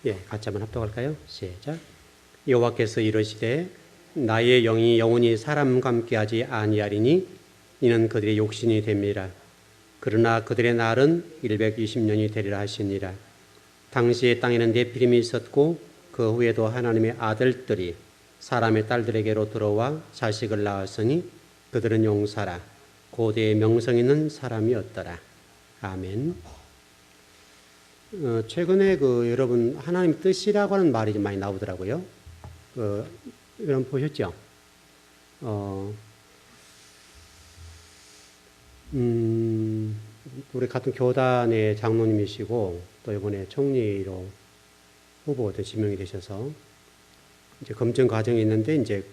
예, 같이 한번 합독할까요? 시작. 여호와께서 이르시되 나의 영이 영원히 사람과 함께하지 아니하리니 이는 그들의 욕심이 됨이라. 그러나 그들의 날은 120년이 되리라 하시니라. 당시의 땅에는 네피림이 있었고 그 후에도 하나님의 아들들이 사람의 딸들에게로 들어와 자식을 낳았으니 그들은 용사라. 고대의 명성 있는 사람이었더라. 아멘. 최근에 여러분 하나님 뜻이라고 하는 말이 좀 많이 나오더라고요. 여러분 보셨죠? 우리 같은 교단의 장로님이시고 또 이번에 총리로 후보도 지명이 되셔서 이제 검증 과정이 있는데 이제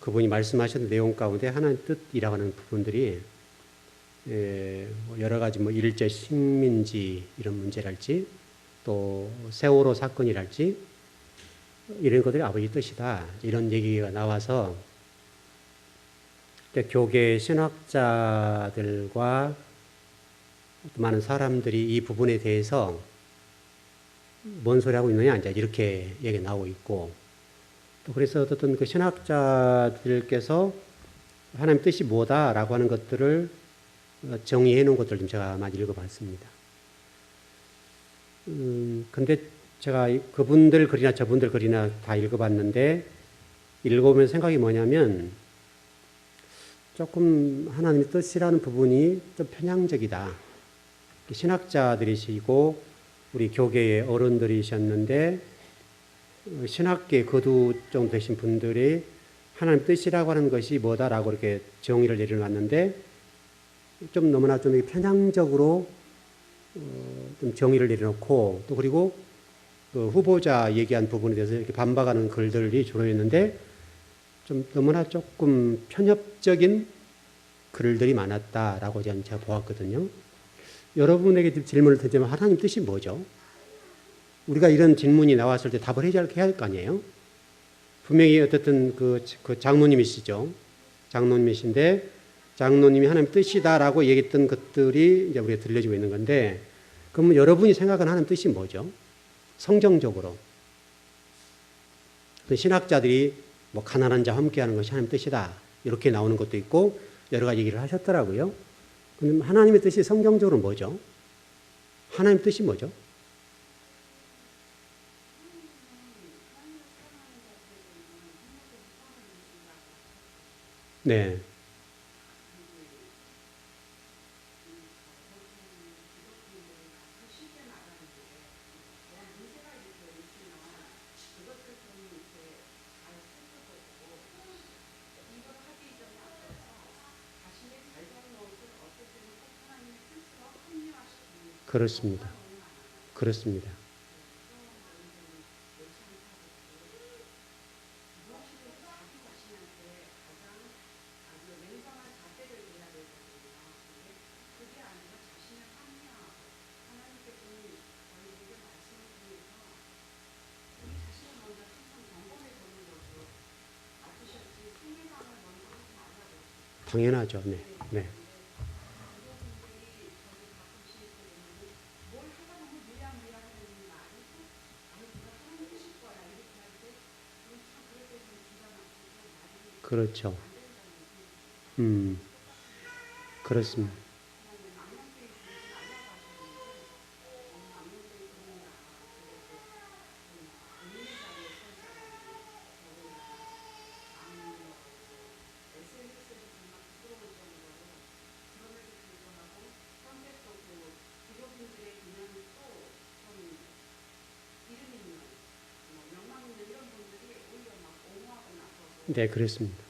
그분이 말씀하셨던 내용 가운데 하나님 뜻이라고 하는 부분들이 여러 가지 일제 식민지 이런 문제랄지 또 세월호 사건이랄지 이런 것들이 아버지 뜻이다 이런 얘기가 나와서 교계 신학자들과 많은 사람들이 이 부분에 대해서 뭔 소리 하고 있느냐 이제 이렇게 얘기 나오고 있고 또 그래서 어떤 그 신학자들께서 하나님 뜻이 뭐다라고 하는 것들을 정의해 놓은 것들 좀 제가 많이 읽어봤습니다. 근데 제가 그분들 글이나 저분들 글이나 다 읽어봤는데 읽어보면 생각이 뭐냐면 조금 하나님의 뜻이라는 부분이 좀 편향적이다. 신학자들이시고 우리 교계의 어른들이셨는데 신학계 거두 정도 되신 분들이 하나님 뜻이라고 하는 것이 뭐다라고 이렇게 정의를 내려놨는데 좀 너무나 좀 편향적으로 좀 정의를 내려놓고 또 그리고 그 후보자 얘기한 부분에 대해서 이렇게 반박하는 글들이 주로 있는데 좀 너무나 조금 편협적인 글들이 많았다라고 제가 보았거든요. 여러분에게 질문을 드리자면 하나님 뜻이 뭐죠? 우리가 이런 질문이 나왔을 때 답을 해야 할 거 아니에요? 분명히 어쨌든 그 장로님이시죠. 장로님이신데 장로님이 하나님 뜻이다라고 얘기했던 것들이 이제 우리가 들려지고 있는 건데 그러면 여러분이 생각하는 하나님 뜻이 뭐죠? 성경적으로. 신학자들이 가난한 자와 함께하는 것이 하나님 뜻이다. 이렇게 나오는 것도 있고 여러 가지 얘기를 하셨더라고요. 그럼 하나님의 뜻이 성경적으로 뭐죠? 하나님 뜻이 뭐죠? 네. 그렇습니다. 그렇습니다. 당연하죠. 네. 네. 그렇죠. 그렇습니다. 네, 그렇습니다.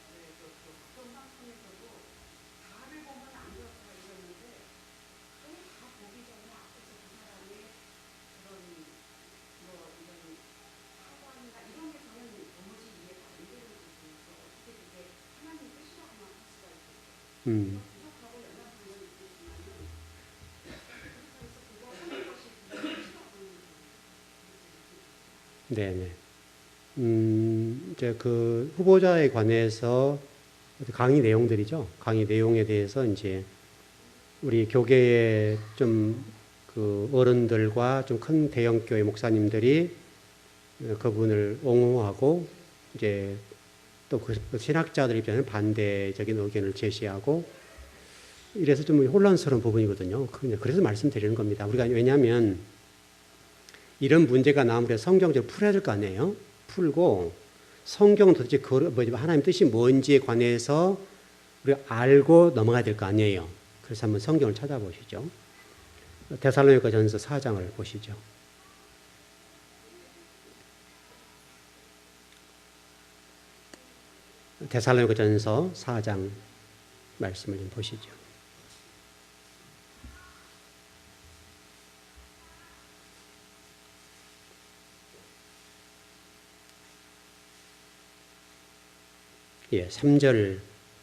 네네. 이제 그 후보자에 관해서 강의 내용들이죠. 강의 내용에 대해서 이제 우리 교계에 좀 그 어른들과 좀 큰 대형 교회 목사님들이 그분을 옹호하고 이제 또 그 신학자들 입장에서는 반대적인 의견을 제시하고 이래서 좀 혼란스러운 부분이거든요. 그래서 말씀드리는 겁니다. 우리가 왜냐하면 이런 문제가 나오면 성경적으로 풀어야 될 거 아니에요. 풀고 성경은 도대체 하나님 뜻이 뭔지에 관해서 우리가 알고 넘어가야 될 거 아니에요. 그래서 한번 성경을 찾아보시죠. 데살로니가전서 4장을 보시죠. 데살로니가전서 4장 말씀을 좀 보시죠. 예, 3절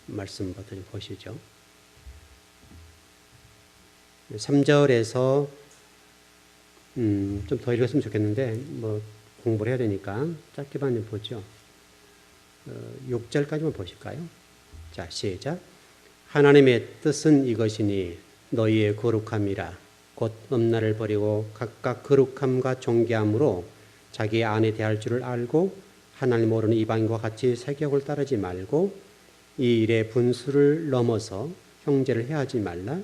말씀부터 좀 보시죠. 3절에서 좀 더 읽었으면 좋겠는데 뭐 공부를 해야 되니까 짧게만 좀 보죠. 6절까지만 보실까요? 자, 시작. 하나님의 뜻은 이것이니 너희의 거룩함이라 곧 음란을 버리고 각각 거룩함과 존귀함으로 자기 안에 대할 줄을 알고 하나님 모르는 이방인과 같이 세격을 따르지 말고 이 일의 분수를 넘어서 형제를 해하지 말라.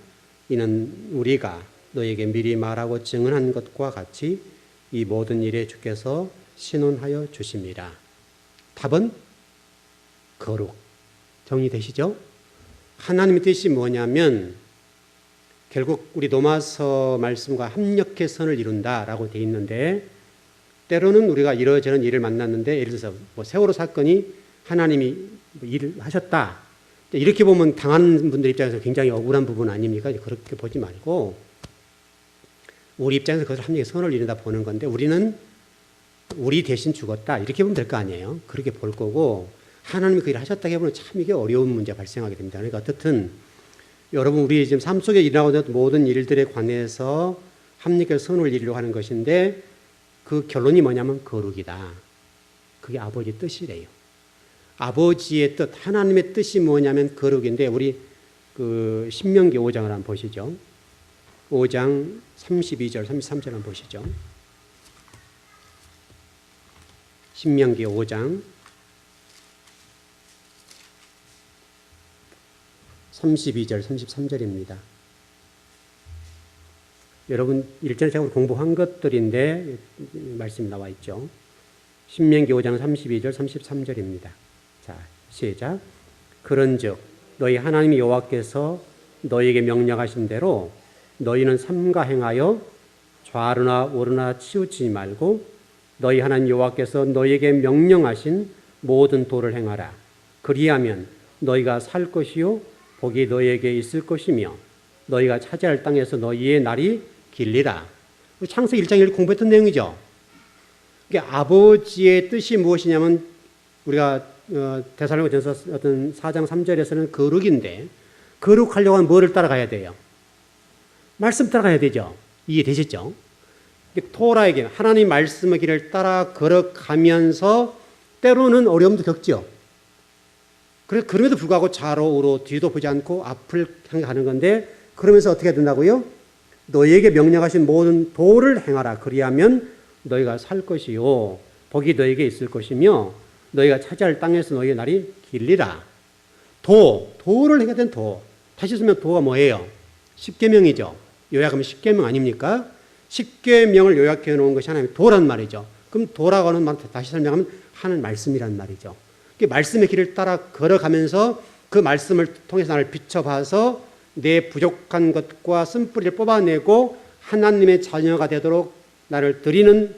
이는 우리가 너에게 미리 말하고 증언한 것과 같이 이 모든 일에 주께서 신원하여 주심이라. 답은 거룩. 정리되시죠? 하나님의 뜻이 뭐냐면 결국 우리 로마서 말씀과 합력해 선을 이룬다라고 되어 있는데 때로는 우리가 이러저런 일을 만났는데 예를 들어서 뭐 세월호 사건이 하나님이 일을 하셨다. 이렇게 보면 당하는 분들 입장에서 굉장히 억울한 부분 아닙니까? 그렇게 보지 말고 우리 입장에서 그것을 합력해 선을 이룬다 보는 건데 우리는 우리 대신 죽었다. 이렇게 보면 될 거 아니에요. 그렇게 볼 거고 하나님이 그 일을 하셨다고 해보면 참 이게 어려운 문제가 발생하게 됩니다. 그러니까 어떻든 여러분 우리 지금 삶 속에 일어나고 있는 모든 일들에 관해서 합력해 선을 이루려고 하는 것인데 그 결론이 뭐냐면 거룩이다. 그게 아버지의 뜻이래요. 아버지의 뜻, 하나님의 뜻이 뭐냐면 거룩인데 우리 그 신명기 5장을 한번 보시죠. 5장 32절, 33절 한번 보시죠. 신명기 5장 32절, 33절입니다. 여러분 일전적으로 공부한 것들인데 말씀이 나와 있죠. 신명기 5장 32절, 33절입니다. 자, 시작. 그런즉 너희 하나님 여호와께서 너희에게 명령하신 대로 너희는 삼가 행하여 좌르나 우르나 치우치지 말고 너희 하나님 여호와께서 너희에게 명령하신 모든 도를 행하라. 그리하면 너희가 살 것이요 복이 너희에게 있을 것이며 너희가 차지할 땅에서 너희의 날이 길리라. 창세기 1장 1 공부했던 내용이죠. 그러니까 아버지의 뜻이 무엇이냐면 우리가 데살로니가전서 어떤 4장 3절에서는 거룩인데 거룩하려고 하면 뭐를 따라가야 돼요? 말씀 따라가야 되죠. 이해되시죠? 토라에게 하나님 말씀의 길을 따라 걸어가면서 때로는 어려움도 겪죠. 그럼에도 불구하고 좌로 우로 뒤도 보지 않고 앞을 향해 가는 건데 그러면서 어떻게 된다고요? 너희에게 명령하신 모든 도를 행하라. 그리하면 너희가 살 것이요 복이 너희에게 있을 것이며 너희가 차지할 땅에서 너희의 날이 길리라. 도를 해야 되는 도. 다시 쓰면 도가 뭐예요? 십계명이죠. 요약하면 십계명 아닙니까? 십계명을 요약해 놓은 것이 하나님의 도란 말이죠. 그럼 도라고 하는 말 다시 설명하면 하는 말씀이란 말이죠. 말씀의 길을 따라 걸어가면서 그 말씀을 통해서 나를 비춰봐서 내 부족한 것과 쓴뿌리를 뽑아내고 하나님의 자녀가 되도록 나를 드리는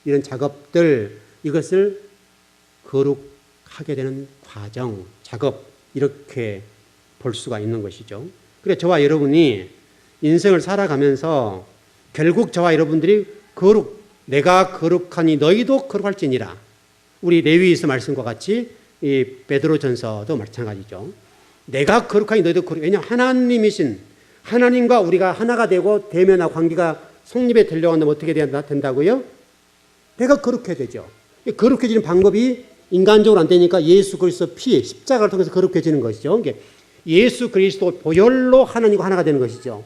이런 작업들, 이것을 거룩하게 되는 과정, 작업, 이렇게 볼 수가 있는 것이죠. 그래서 저와 여러분이 인생을 살아가면서 결국 저와 여러분들이 내가 거룩하니 너희도 거룩할지니라. 우리 레위기서 말씀과 같이 이 베드로전서도 마찬가지죠. 내가 거룩하니 너희도 거룩. 왜냐하면 하나님이신 하나님과 우리가 하나가 되고 대면하고 관계가 성립에 되려고 한다면 어떻게 된다고요? 내가 거룩해야 되죠. 거룩해지는 방법이 인간적으로 안 되니까 예수 그리스도 피, 십자가를 통해서 거룩해지는 것이죠. 예수 그리스도 보혈로 하나님과 하나가 되는 것이죠.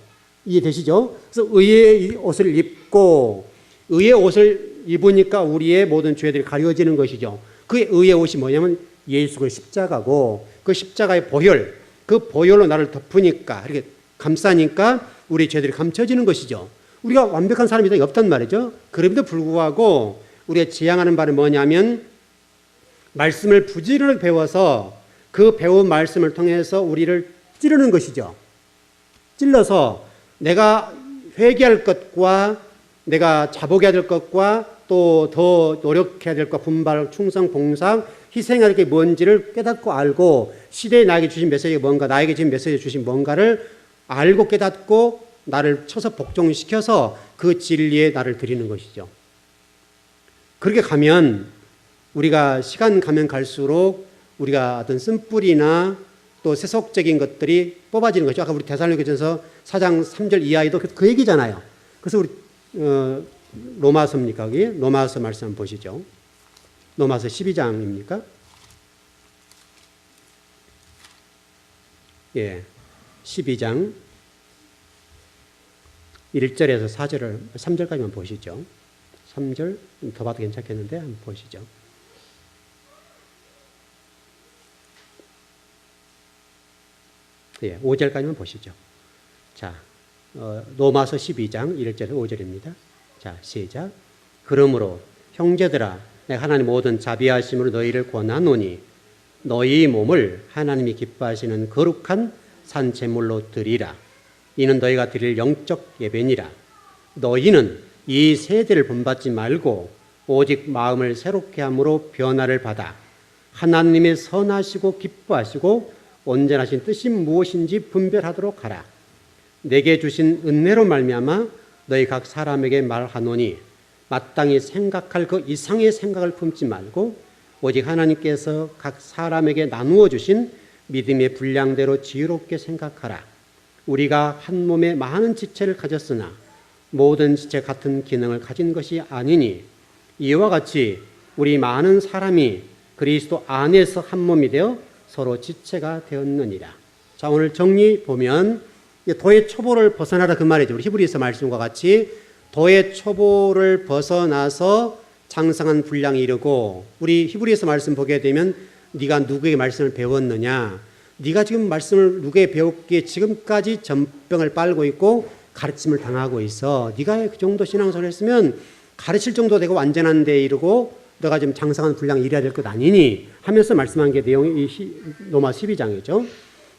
이해되시죠? 그래서 의의 옷을 입고 의의 옷을 입으니까 우리의 모든 죄들이 가려지는 것이죠. 그 의의 옷이 뭐냐면 예수 그리스도의 십자가고 그 십자가의 보혈, 그 보혈로 나를 덮으니까 이렇게 감싸니까 우리 죄들이 감춰지는 것이죠. 우리가 완벽한 사람이 없단 말이죠. 그럼에도 불구하고 우리가 지향하는 바는 뭐냐면 말씀을 부지런하게 배워서 그 배운 말씀을 통해서 우리를 찌르는 것이죠. 찔러서 내가 회개할 것과 내가 자복해야 될 것과 또 더 노력해야 될 것, 분발, 충성, 봉사, 희생할 게 뭔지를 깨닫고 알고 시대에 나에게 주신 메시지가 뭔가, 나에게 지금 메시지 주신 뭔가를 알고 깨닫고 나를 쳐서 복종시켜서 그 진리에 나를 드리는 것이죠. 그렇게 가면 우리가 시간 가면 갈수록 우리가 어떤 쓴뿌리나 또 세속적인 것들이 뽑아지는 거죠. 아까 우리 데살로니가전서 4장 3절 이하에도 그 얘기잖아요. 그래서 우리 로마서입니까? 거기 로마서 말씀 한번 보시죠. 로마서 12장입니까? 예, 12장 1절에서 4절을 3절까지만 보시죠. 3절 더 봐도 괜찮겠는데 한번 보시죠. 예, 5절까지만 보시죠. 자, 로마서 12장 1절에서 5절입니다. 자, 시작. 그러므로 형제들아, 내가 하나님 모든 자비하심으로 너희를 권하노니 너희 몸을 하나님이 기뻐하시는 거룩한 산 제물로 드리라. 이는 너희가 드릴 영적 예배니라. 너희는 이 세대를 본받지 말고 오직 마음을 새롭게 함으로 변화를 받아 하나님의 선하시고 기뻐하시고 온전하신 뜻이 무엇인지 분별하도록 하라. 내게 주신 은혜로 말미암아 너희 각 사람에게 말하노니 마땅히 생각할 그 이상의 생각을 품지 말고 오직 하나님께서 각 사람에게 나누어 주신 믿음의 분량대로 지혜롭게 생각하라. 우리가 한 몸에 많은 지체를 가졌으나 모든 지체 같은 기능을 가진 것이 아니니 이와 같이 우리 많은 사람이 그리스도 안에서 한 몸이 되어 서로 지체가 되었느니라. 자, 오늘 정리 보면 도의 초보를 벗어나라 그 말이죠. 우리 히브리서 말씀과 같이 도의 초보를 벗어나서 장성한 분량에 이르고, 우리 히브리서 말씀 보게 되면 네가 누구에게 말씀을 배웠느냐, 네가 지금 말씀을 누구에게 배웠기에 지금까지 전병을 빨고 있고 가르침을 당하고 있어. 네가 그 정도 신앙생활을 했으면 가르칠 정도 되고 완전한 데 이르고 너가 지금 장성한 분량에 이르야 될 것 아니니 하면서 말씀한 게 내용이 로마 12장이죠.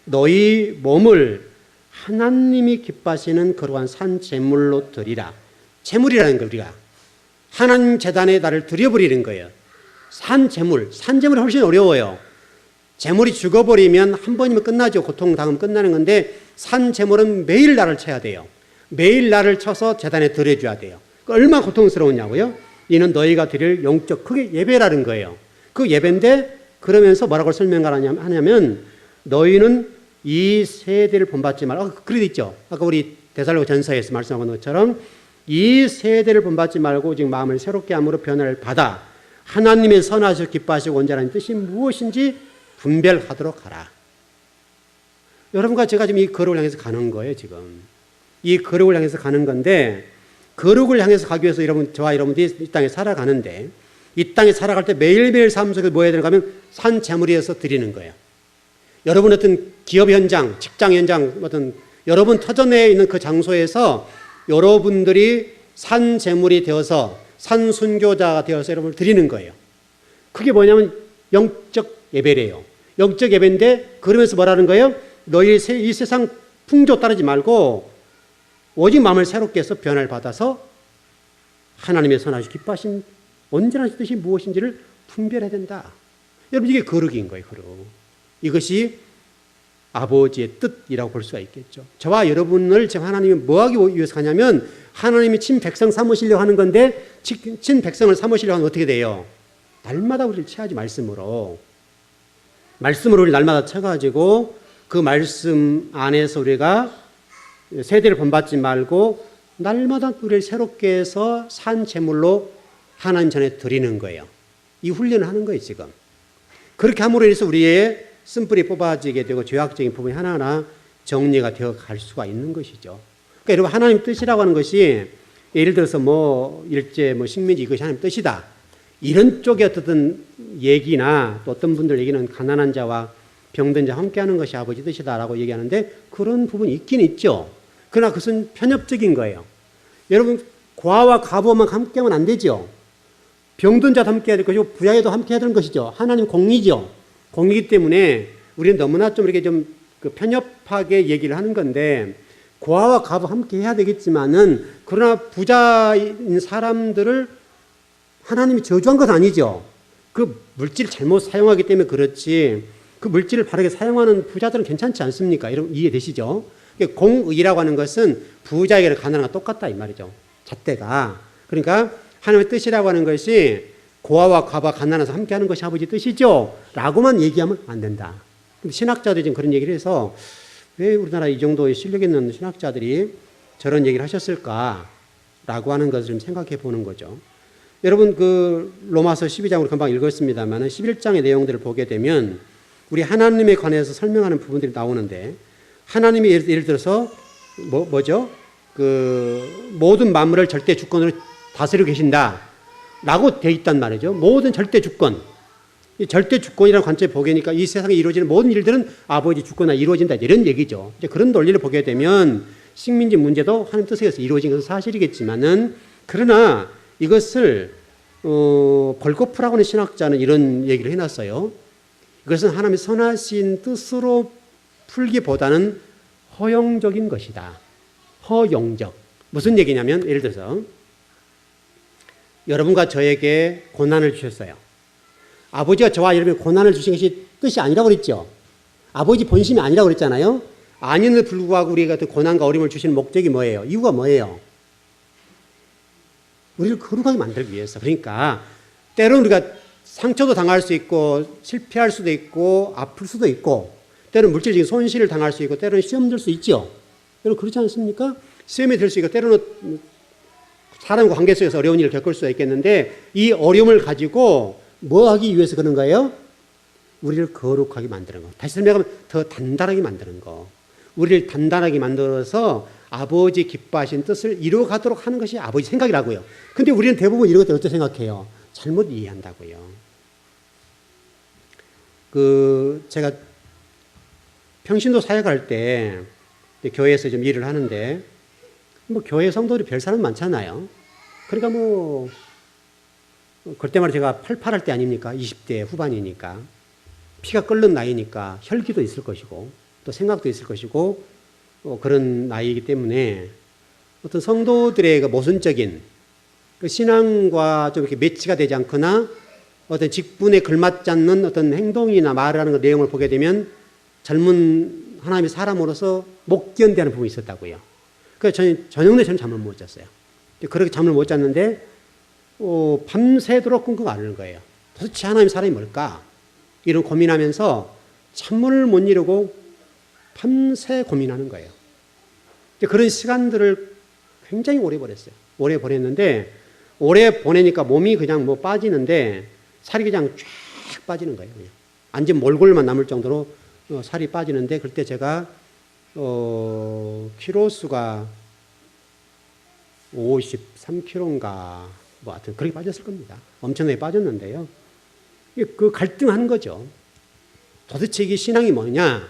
너희 몸을 하나님이 기뻐하시는 거룩한 산 제물로 드리라. 제물이라는 거, 우리가 하나님 제단에 나를 드려버리는 거예요. 산 제물이 훨씬 어려워요. 제물이 죽어버리면 한 번이면 끝나죠. 고통 당하면 끝나는 건데 산 제물은 매일 나를 쳐야 돼요. 매일 나를 쳐서 제단에 드려줘야 돼요. 얼마나 고통스러우냐고요. 이는 너희가 드릴 영적, 그게 예배라는 거예요. 그 예배인데 그러면서 뭐라고 설명하냐면 너희는 이 세대를 본받지 말라. 그래도 있죠. 아까 우리 데살로니가전서에서 말씀한 것처럼 이 세대를 본받지 말고 오직 마음을 새롭게 함으로 변화를 받아 하나님의 선하시고 기뻐하시고 온전한 뜻이 무엇인지 분별하도록 하라. 여러분과 제가 지금 이 거룩을 향해서 가는 거예요. 지금 이 거룩을 향해서 가는 건데, 거룩을 향해서 가기 위해서 저와 여러분들이 이 땅에 살아가는데, 이 땅에 살아갈 때 매일매일 삶 속에 뭐 해야 되는가 하면 산 제물이어서 드리는 거예요. 여러분 어떤 기업 현장, 직장 현장, 어떤 여러분 터전에 있는 그 장소에서 여러분들이 산 제물이 되어서 산 순교자가 되어서 여러분을 드리는 거예요. 그게 뭐냐면 영적 예배래요. 영적 예배인데 그러면서 뭐라는 거예요? 너희 이 세상 풍조 따르지 말고 오직 마음을 새롭게 해서 변화를 받아서 하나님의 선하시고 기뻐하신 온전한 뜻이 무엇인지를 분별해야 된다. 여러분, 이게 거룩인 거예요. 거룩. 이것이 아버지의 뜻이라고 볼 수가 있겠죠. 저와 여러분을 지금 하나님이 뭐하기 위해서 하냐면 하나님이 친백성 삼으시려고 하는 건데, 친백성을 삼으시려고 하면 어떻게 돼요? 날마다 우리를 채하지. 말씀으로 우리를 날마다 채가지고 그 말씀 안에서 우리가 세대를 본받지 말고 날마다 우리를 새롭게 해서 산 제물로 하나님 전에 드리는 거예요. 이 훈련을 하는 거예요. 지금 그렇게 함으로 인해서 우리의 쓴뿌리 뽑아지게 되고 죄악적인 부분이 하나하나 정리가 되어 갈 수가 있는 것이죠. 그러니까 여러분 하나님 뜻이라고 하는 것이 예를 들어서 뭐 일제 뭐 식민지 이것이 하나님 뜻이다. 이런 쪽의 어떤 얘기나 또 어떤 분들 얘기는 가난한 자와 병든 자 함께하는 것이 아버지 뜻이다라고 얘기하는데 그런 부분이 있긴 있죠. 그러나 그것은 편협적인 거예요. 여러분 고아와 과부만 함께하면 안 되죠. 병든 자도 함께해야 될 것이고 부자에도 함께해야 되는 것이죠. 하나님 공의죠. 공의이기 때문에 우리는 너무나 좀 이렇게 좀 그 편협하게 얘기를 하는 건데 고아와 과부 함께 해야 되겠지만은 그러나 부자인 사람들을 하나님이 저주한 건 아니죠. 그 물질을 잘못 사용하기 때문에 그렇지 그 물질을 바르게 사용하는 부자들은 괜찮지 않습니까? 여러분 이해되시죠? 공의라고 하는 것은 부자에게는 가난한 거 똑같다 이 말이죠. 잣대가. 그러니까 하나님의 뜻이라고 하는 것이 고아와 과부와 가난해서 함께하는 것이 아버지 뜻이죠. 라고만 얘기하면 안 된다. 신학자들이 지금 그런 얘기를 해서 왜 우리나라 이 정도의 실력 있는 신학자들이 저런 얘기를 하셨을까라고 하는 것을 좀 생각해 보는 거죠. 여러분 그 로마서 12장으로 금방 읽었습니다만 11장의 내용들을 보게 되면 우리 하나님에 관해서 설명하는 부분들이 나오는데 하나님이 예를 들어서 뭐죠? 그 모든 만물을 절대 주권으로 다스리고 계신다라고 되어 있단 말이죠. 모든 절대 주권. 이 절대 주권이라는 관점에 보게니까 이 세상에 이루어지는 모든 일들은 아버지 주권으로 이루어진다 이런 얘기죠. 이제 그런 논리를 보게 되면 식민지 문제도 하나님 뜻에 의해서 이루어진 것은 사실이겠지만은 그러나 이것을 벌코프라고 하는 신학자는 이런 얘기를 해놨어요. 이것은 하나님의 선하신 뜻으로 풀기보다는 허용적인 것이다. 허용적. 무슨 얘기냐면 예를 들어서 여러분과 저에게 고난을 주셨어요. 아버지가 저와 여러분에게 고난을 주신 것이 뜻이 아니라고 그랬죠. 아버지 본심이 아니라고 그랬잖아요. 아닌데도 불구하고 우리가 그 고난과 어려움을 주시는 목적이 뭐예요? 이유가 뭐예요? 우리를 거룩하게 만들기 위해서. 그러니까 때로는 우리가 상처도 당할 수 있고 실패할 수도 있고 아플 수도 있고 때로는 물질적인 손실을 당할 수 있고 때로는 시험 들 수 있죠. 여러분 그렇지 않습니까? 시험에 들 수 있고 때로는 사람과 관계 속에서 어려운 일을 겪을 수가 있겠는데 이 어려움을 가지고 뭐 하기 위해서 그런 거예요? 우리를 거룩하게 만드는 거. 다시 설명하면 더 단단하게 만드는 거. 우리를 단단하게 만들어서 아버지 기뻐하신 뜻을 이루어가도록 하는 것이 아버지 생각이라고요. 근데 우리는 대부분 이런 것들 어떻게 생각해요? 잘못 이해한다고요. 제가 평신도 사역할 때 교회에서 좀 일을 하는데 뭐 교회 성도들이 별 사람 많잖아요. 그러니까 뭐 그때 말에 제가 88할 때 아닙니까? 20대 후반이니까 피가 끓는 나이니까 혈기도 있을 것이고 또 생각도 있을 것이고 그런 나이이기 때문에 어떤 성도들의 그 모순적인 그 신앙과 좀 이렇게 매치가 되지 않거나 어떤 직분에 걸맞지 않는 어떤 행동이나 말을 하는 그 내용을 보게 되면 젊은 하나님의 사람으로서 못 견디하는 부분이 있었다고요. 그래서 저녁 내처럼 잠을 못 잤어요. 그렇게 잠을 못 잤는데 밤새도록 끙끙 앓는 거예요. 도대체 하나님의 사람이 뭘까? 이런 고민하면서 잠을 못 이루고 밤새 고민하는 거예요. 그런 시간들을 굉장히 오래 보냈어요. 오래 보냈는데 오래 보내니까 몸이 그냥 뭐 빠지는데 살이 그냥 쫙 빠지는 거예요. 그냥. 완전 몰골만 남을 정도로 살이 빠지는데 그때 제가 키로수가 53kg인가 뭐 하여튼 그렇게 빠졌을 겁니다. 엄청나게 빠졌는데요. 그 갈등하는 거죠. 도대체 이게 신앙이 뭐냐?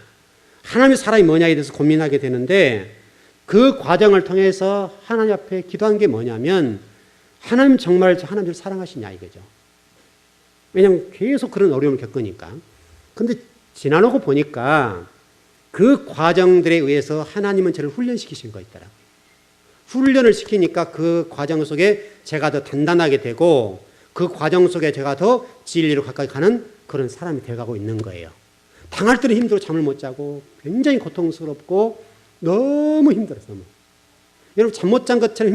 하나님의 사람이 뭐냐에 대해서 고민하게 되는데 그 과정을 통해서 하나님 앞에 기도한 게 뭐냐면 하나님 정말 하나님을 사랑하시냐 이거죠. 왜냐하면 계속 그런 어려움을 겪으니까. 근데 지나놓고 보니까 그 과정들에 의해서 하나님은 저를 훈련시키신 거 있더라고요. 훈련을 시키니까 그 과정 속에 제가 더 단단하게 되고 그 과정 속에 제가 더 진리로 가까이 가는 그런 사람이 되어가고 있는 거예요. 당할 때는 힘들어 잠을 못 자고 굉장히 고통스럽고 너무 힘들어서 너무. 여러분 잠 못 잔 것처럼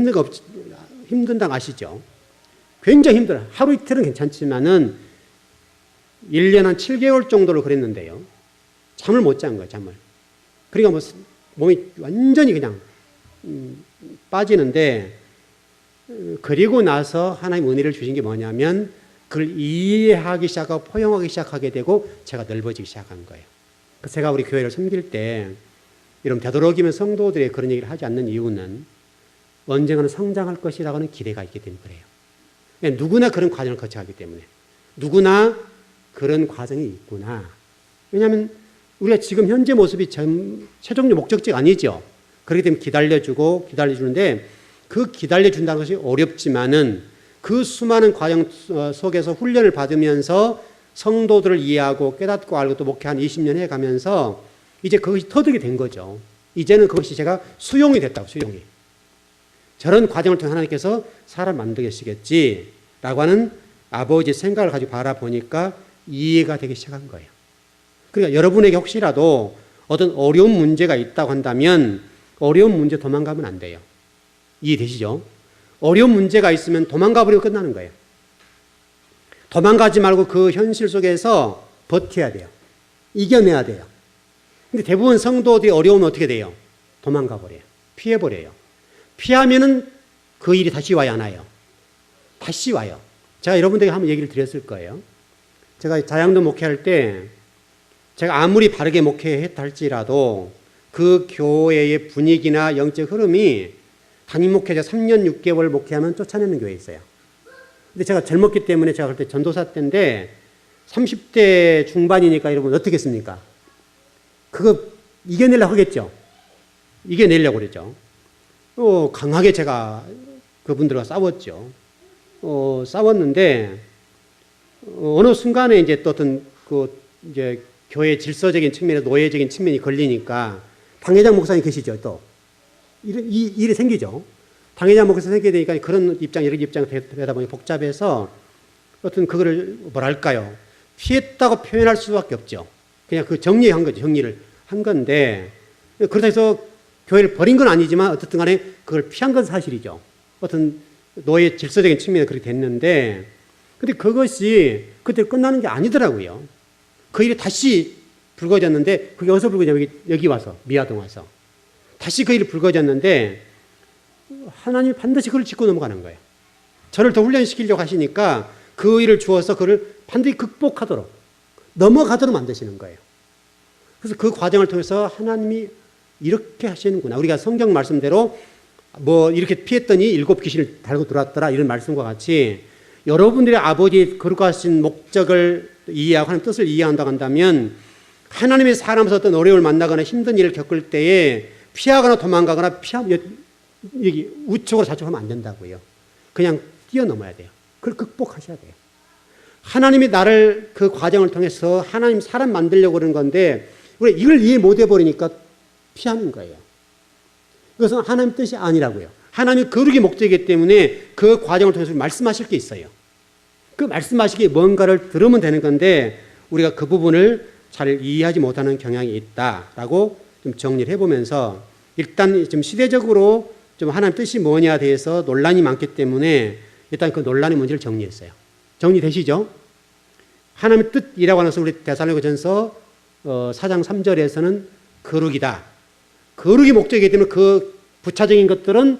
힘든다고 아시죠? 굉장히 힘들어요. 하루 이틀은 괜찮지만은 1년 한 7개월 정도를 그랬는데요. 잠을 못 잔 거예요, 잠을. 그러니까 뭐 몸이 완전히 그냥 빠지는데 그리고 나서 하나님 은혜를 주신 게 뭐냐면 그걸 이해하기 시작하고 포용하기 시작하게 되고 제가 넓어지기 시작한 거예요. 제가 우리 교회를 섬길 때 여러분 되도록이면 성도들의 그런 얘기를 하지 않는 이유는 언젠가는 성장할 것이라고는 기대가 있기 때문에 그래요. 그러니까 누구나 그런 과정을 거쳐가기 때문에 누구나 그런 과정이 있구나. 왜냐하면 우리가 지금 현재 모습이 최종적 목적지가 아니죠. 그렇기 때문에 기다려주는데 그 기다려준다는 것이 어렵지만은 그 수많은 과정 속에서 훈련을 받으면서 성도들을 이해하고 깨닫고 알고 또 목회 한 20년 해가면서 이제 그것이 터득이 된 거죠. 이제는 그것이 제가 수용이 됐다고, 수용이. 저런 과정을 통해 하나님께서 사람 만들겠시겠지라고 하는 아버지의 생각을 가지고 바라보니까 이해가 되기 시작한 거예요. 그러니까 여러분에게 혹시라도 어떤 어려운 문제가 있다고 한다면 어려운 문제 도망가면 안 돼요. 이해되시죠? 어려운 문제가 있으면 도망가버리고 끝나는 거예요. 도망가지 말고 그 현실 속에서 버텨야 돼요. 이겨내야 돼요. 근데 대부분 성도들이 어려우면 어떻게 돼요? 도망가버려요. 피해버려요. 피하면은 그 일이 다시 와요, 안 와요? 다시 와요. 제가 여러분들에게 한번 얘기를 드렸을 거예요. 제가 자양도 목회할 때 제가 아무리 바르게 목회했다 할지라도 그 교회의 분위기나 영적 흐름이 담임 목회자 3년 6개월 목회하면 쫓아내는 교회에 있어요. 근데 제가 젊었기 때문에 제가 그때 전도사 때인데 30대 중반이니까 여러분 어떻게 했습니까? 그거 이겨내려고 하겠죠. 이겨내려고 그랬죠. 강하게 제가 그분들과 싸웠죠. 싸웠는데 어느 순간에 이제 또 어떤 이제 교회 질서적인 측면에 노예적인 측면이 걸리니까 당회장 목사님 계시죠. 또 일이 생기죠. 당회장 목사님 생기게 되니까 그런 입장 이런 입장 되다 보니 복잡해서 어떤 그거를 뭐랄까요? 피했다고 표현할 수밖에 없죠. 그냥 그 정리한 거죠. 정리를 한 건데 그렇다 해서 교회를 버린 건 아니지만 어쨌든 간에 그걸 피한 건 사실이죠. 어떤 노예 질서적인 측면에 그렇게 됐는데 근데 그것이 그때 끝나는 게 아니더라고요. 그 일이 다시 불거졌는데 그게 어디서 불거졌냐면 여기 와서 미아동 와서 다시 그 일이 불거졌는데 하나님이 반드시 그걸 짚고 넘어가는 거예요. 저를 더 훈련시키려고 하시니까 그 일을 주어서 그를 반드시 극복하도록 넘어가도록 만드시는 거예요. 그래서 그 과정을 통해서 하나님이 이렇게 하시는구나. 우리가 성경 말씀대로 뭐 이렇게 피했더니 7 귀신을 달고 들어왔더라 이런 말씀과 같이 여러분들의 아버지 거룩하신 목적을 이해하고 하나님 뜻을 이해한다고 한다면 하나님의 사람에서 어떤 어려움을 만나거나 힘든 일을 겪을 때에 피하거나 도망가거나 여기 우측으로 좌측으로 하면 안 된다고요. 그냥 뛰어넘어야 돼요. 그걸 극복하셔야 돼요. 하나님이 나를 그 과정을 통해서 하나님 사람 만들려고 그러는 건데 우리가 이걸 이해 못 해버리니까 피하는 거예요. 그것은 하나님 뜻이 아니라고요. 하나님의 거룩의 목적이기 때문에 그 과정을 통해서 말씀하실 게 있어요. 그 말씀하시기에 뭔가를 들으면 되는 건데 우리가 그 부분을 잘 이해하지 못하는 경향이 있다라고 좀 정리를 해보면서 일단 좀 시대적으로 좀 하나님 뜻이 뭐냐에 대해서 논란이 많기 때문에 일단 그 논란의 문제를 정리했어요. 정리되시죠? 하나님의 뜻이라고 하면서 우리 데살로니가전서 4장 3절에서는 거룩이다. 거룩이 목적이기 때문에 그 부차적인 것들은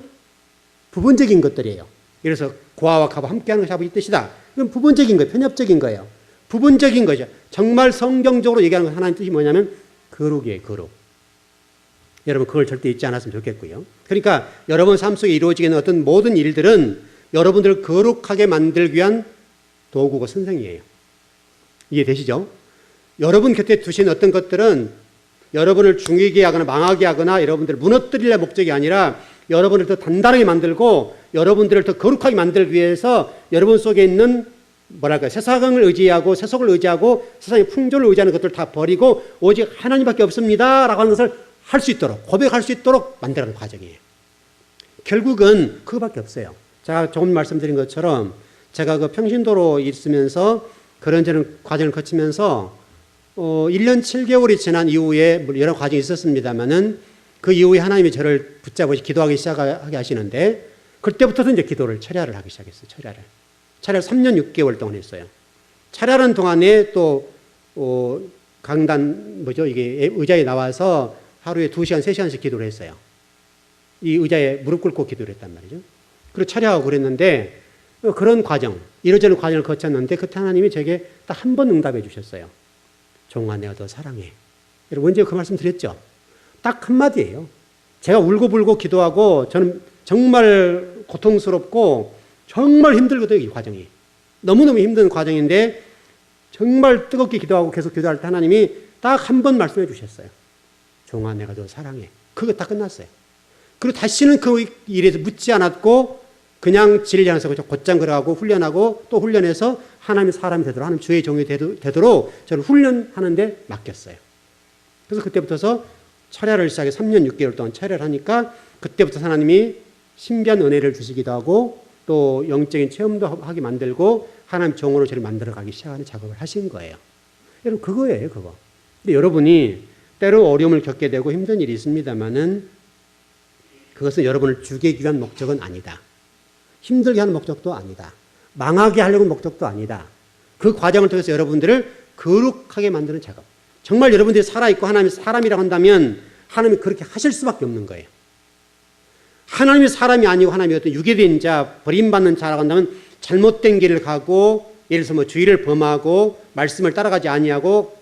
부분적인 것들이에요. 그래서 고아와 가와 함께하는 것이 아버지 뜻이다. 이건 부분적인 거예요. 편협적인 거예요. 부분적인 거죠. 정말 성경적으로 얘기하는 것 하나님 뜻이 뭐냐면 거룩이에요. 거룩. 여러분 그걸 절대 잊지 않았으면 좋겠고요. 그러니까 여러분 삶 속에 이루어지게 되는 어떤 모든 일들은 여러분들을 거룩하게 만들기 위한 도구고 선생이에요. 이해되시죠? 여러분 곁에 두신 어떤 것들은 여러분을 중이게 하거나 망하게 하거나 여러분들을 무너뜨리려 목적이 아니라 여러분을 더 단단하게 만들고 여러분들을 더 거룩하게 만들기 위해서 여러분 속에 있는 뭐랄까 세상을 의지하고 세속을 의지하고 세상의 풍조를 의지하는 것들을 다 버리고 오직 하나님밖에 없습니다 라고 하는 것을 할 수 있도록 고백할 수 있도록 만들어가는 과정이에요. 결국은 그거밖에 없어요. 제가 조금 말씀드린 것처럼 제가 그 평신도로 있으면서 그런저런 과정을 거치면서 1년 7개월이 지난 이후에 여러 과정이 있었습니다만은 그 이후에 하나님이 저를 붙잡으시 기도하기 시작하게 하시는데 그때부터 이제 기도를 철야를 하기 시작했어요. 철야를 3년 6개월 동안 했어요. 철야하는 동안에 또 강단 이게 의자에 나와서 하루에 2시간 3시간씩 기도를 했어요. 이 의자에 무릎 꿇고 기도를 했단 말이죠. 그리고 철야하고 그랬는데 그런 과정 이러저런 과정을 거쳤는데 그때 하나님이 제게 딱 한 번 응답해 주셨어요. 종아 내가 더 사랑해. 여러분 언제 그 말씀 드렸죠? 딱 한마디예요. 제가 울고불고 기도하고 저는 정말 고통스럽고 정말 힘들거든요, 이 과정이. 너무너무 힘든 과정인데 정말 뜨겁게 기도하고 계속 기도할 때 하나님이 딱 한 번 말씀해 주셨어요. 종아, 내가 너 사랑해. 그거 딱 끝났어요. 그리고 다시는 그 일에서 묻지 않았고 그냥 진리하면서 곧장 걸어가고 훈련하고 또 훈련해서 하나님의 사람이 되도록 하나님 주의 종이 되도록 저를 훈련하는데 맡겼어요. 그래서 그때부터서 철야를 시작해 3년 6개월 동안 철야를 하니까 그때부터 하나님이 신비한 은혜를 주시기도 하고 또 영적인 체험도 하게 만들고 하나님 종으로 저를 만들어가기 시작하는 작업을 하신 거예요. 여러분 그거예요, 그거. 근데 여러분이 때로 어려움을 겪게 되고 힘든 일이 있습니다만은 그것은 여러분을 죽이기 위한 목적은 아니다. 힘들게 하는 목적도 아니다. 망하게 하려는 목적도 아니다. 그 과정을 통해서 여러분들을 거룩하게 만드는 작업. 정말 여러분들이 살아있고 하나님이 사람이라고 한다면 하나님이 그렇게 하실 수밖에 없는 거예요. 하나님이 사람이 아니고 하나님이 어떤 유괴된 자, 버림받는 자라고 한다면 잘못된 길을 가고 예를 들어서 주의를 범하고 말씀을 따라가지 아니하고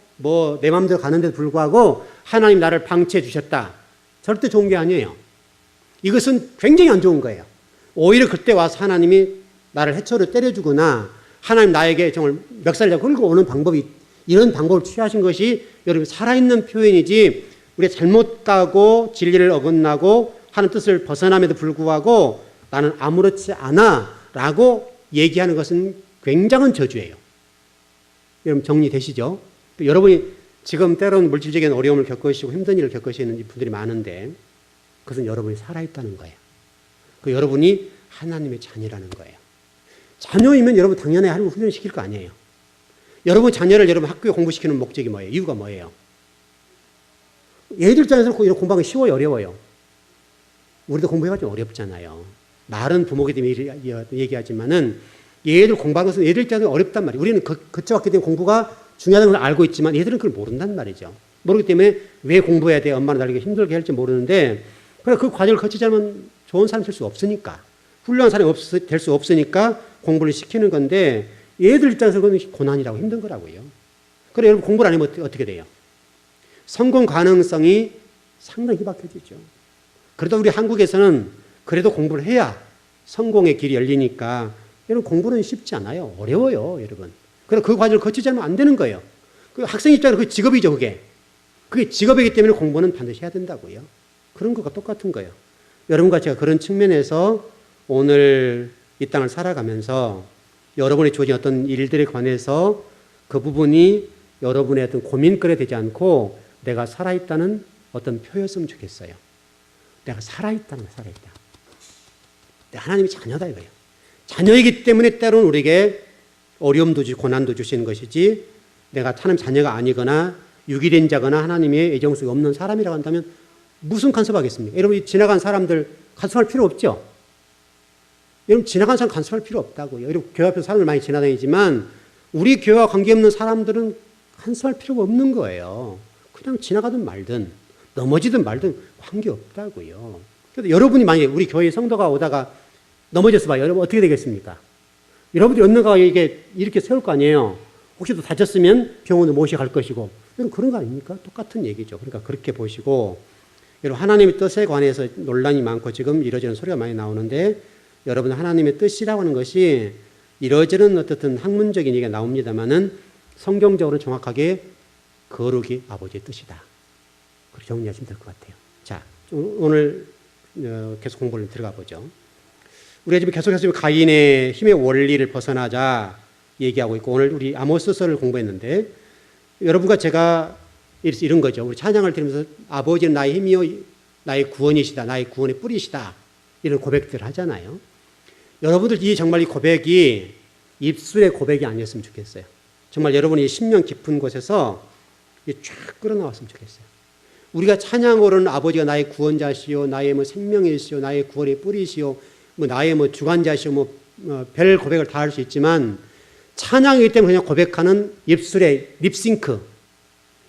내 마음대로 가는데도 불구하고 하나님 나를 방치해 주셨다. 절대 좋은 게 아니에요. 이것은 굉장히 안 좋은 거예요. 오히려 그때 와서 하나님이 나를 해초로 때려주거나 하나님 나에게 정말 멱살잡고 끌고 오는 방법이 이런 방법을 취하신 것이 여러분 살아있는 표현이지 우리가 잘못 가고 진리를 어긋나고 하는 뜻을 벗어남에도 불구하고 나는 아무렇지 않아 라고 얘기하는 것은 굉장한 저주예요. 여러분 정리되시죠? 여러분이 지금 때로는 물질적인 어려움을 겪으시고 힘든 일을 겪으시는 분들이 많은데 그것은 여러분이 살아있다는 거예요. 그 여러분이 하나님의 자녀라는 거예요. 자녀이면 여러분 당연히 하나님 훈련시킬 거 아니에요. 여러분 자녀를 여러분 학교에 공부시키는 목적이 뭐예요? 이유가 뭐예요? 얘들 입장에서는 이런 공부하기 쉬워요, 어려워요? 우리도 공부해봤지만 어렵잖아요. 말은 부모기 때문에 얘기하지만은 얘들 공부하는 것은 얘들 입장에서 어렵단 말이에요. 우리는 그쳐왔기 때문에 공부가 중요하다는 걸 알고 있지만 얘들은 그걸 모른단 말이죠. 모르기 때문에 왜 공부해야 돼? 엄마는 나를 힘들게 할지 모르는데 그래 그 과정을 거치지 않으면 좋은 사람 될 수 없으니까 훌륭한 사람이 될 수 없으니까 공부를 시키는 건데 얘들 입장에서 그건 고난이라고 힘든 거라고요. 그래 여러분 공부를 안 하면 어떻게 돼요? 성공 가능성이 상당히 희박해지죠. 그래도 우리 한국에서는 그래도 공부를 해야 성공의 길이 열리니까 여러분 공부는 쉽지 않아요. 어려워요, 여러분. 그래서 그 과정을 거치지 않으면 안 되는 거예요. 그 학생 입장에서 그 직업이죠, 그게. 그게 직업이기 때문에 공부는 반드시 해야 된다고요. 그런 것과 똑같은 거예요. 여러분과 제가 그런 측면에서 오늘 이 땅을 살아가면서 여러분이 주어진 어떤 일들에 관해서 그 부분이 여러분의 어떤 고민거리가 되지 않고 내가 살아있다는 어떤 표였으면 좋겠어요. 내가 살아있다는 거, 살아있다. 내가 하나님의 자녀다 이거예요. 자녀이기 때문에 때로는 우리에게 어려움도 주시고 고난도 주시는 것이지 내가 하나님 자녀가 아니거나 유기된 자거나 하나님의 애정 속에 없는 사람이라고 한다면 무슨 간섭하겠습니까? 여러분 지나간 사람들 간섭할 필요 없죠? 여러분 지나간 사람 간섭할 필요 없다고요. 여러분 교회 앞에서 사람들 많이 지나다니지만 우리 교회와 관계없는 사람들은 간섭할 필요가 없는 거예요. 그냥 지나가든 말든 넘어지든 말든 관계없다고요. 그래서 여러분이 만약에 우리 교회 성도가 오다가 넘어졌어 봐요. 여러분 어떻게 되겠습니까? 여러분들이 언젠가 이렇게 세울 거 아니에요. 혹시 또 다쳤으면 병원에 모셔갈 것이고 여러분 그런 거 아닙니까? 똑같은 얘기죠. 그러니까 그렇게 보시고 여러분 하나님의 뜻에 관해서 논란이 많고 지금 이러저런 소리가 많이 나오는데 여러분 하나님의 뜻이라고 하는 것이 이러저런 어떻든 학문적인 얘기가 나옵니다만은 성경적으로 정확하게 거룩이 아버지의 뜻이다. 그렇게 정리하시면 될 것 같아요. 자, 오늘 계속 공부를 들어가 보죠. 우리가 지금 계속해서 가인의 힘의 원리를 벗어나자 얘기하고 있고 오늘 우리 아모스서를 공부했는데 여러분과 제가 이런 거죠. 우리 찬양을 들으면서 아버지는 나의 힘이요 나의 구원이시다. 나의 구원의 뿌리시다. 이런 고백들을 하잖아요. 여러분들 정말 이 고백이 입술의 고백이 아니었으면 좋겠어요. 정말 여러분이 심령 깊은 곳에서 쫙 끌어나왔으면 좋겠어요. 우리가 찬양으로는 아버지가 나의 구원자시오, 나의 생명이시오, 나의 구원의 뿌리시오, 나의 주관자시오, 별 고백을 다 할 수 있지만 찬양이기 때문에 그냥 고백하는 입술의 립싱크